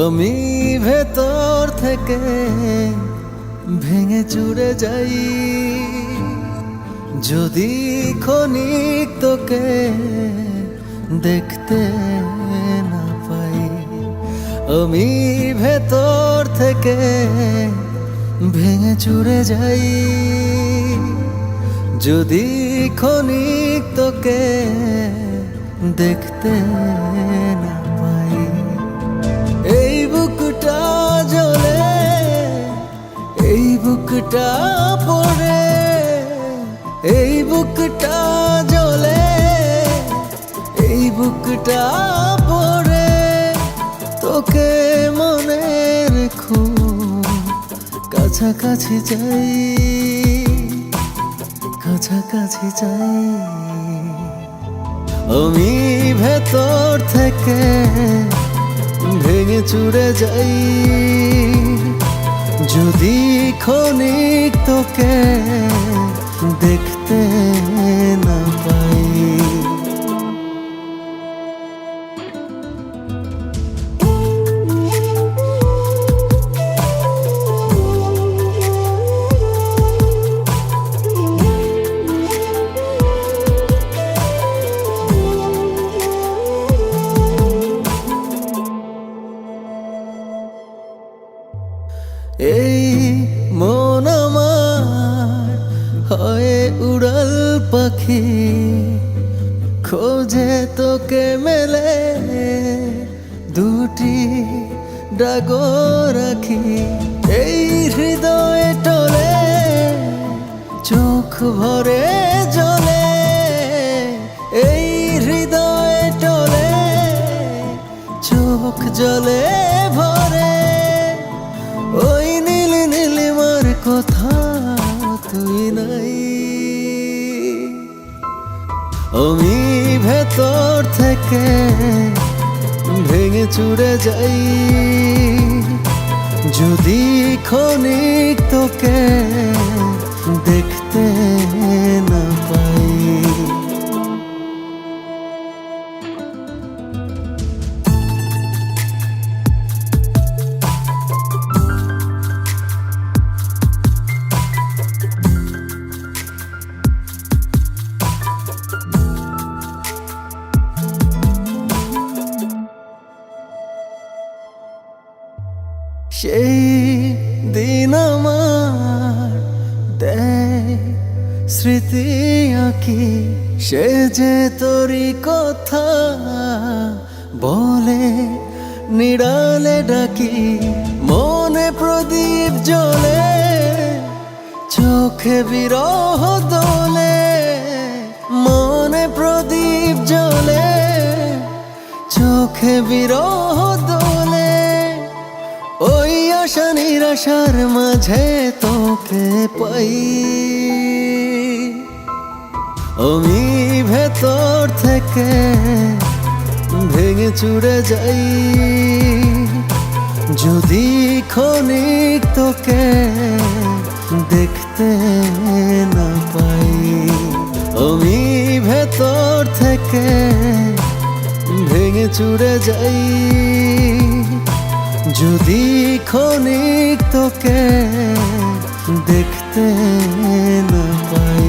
আমি ভেতর থেকে ভেঙে চুরে যাই, যদি ক্ষণিক তোকে দেখতে না পাই। আমি ভেতর থেকে ভেঙে চুরে যাই, যদি ক্ষণিক তোকে দেখতে না পাই। এই বুকটা জ্বলে, এই বুকটা পড়ে, এই বুকটা জ্বলে, এই বুকটা পড়ে, তোকে মনে রেখো, কাছাকাছি যাই, কাছাকাছি যাই। আমি ভেতর থেকে ভেঙে চুরে যাই, যদি ক্ষণিক তোকে দেখতে না পাই। এই মন আমার হয় উড়াল পাখি, খোঁজে তোকে মেলে দুটি ডাগো রাখি। এই হৃদয়ে টলে চোখ ভরে জ্বলে, এই হৃদয়ে টলে চোখ জ্বলে ভরে। ওই নীল নীলিমার কথা তুই নাই, আমি ভেতর থেকে ভেঙে চুরে যাই, যদি ক্ষণিক তোকে দেখতে না পাই। সেই দিন আমার দেয় স্মৃতি আঁকি, সে যে তোরই কথা বলে নিড়ালে ডাকি। মনে প্রদীপ জ্বলে, চোখে বিরহ দোলে, মনে প্রদীপ জ্বলে, চোখে বিরহ দোলে। ওই আশা নিরাশার মাঝে তোকে পাই, আমি ভেতর থেকে ভেঙে চুরে যাই, যদি ক্ষণিক তোকে দেখতে না পাই। আমি ভেতর থেকে ভেঙে চুরে যাই, যদি ক্ষণিক তোকে দেখতে না পাই।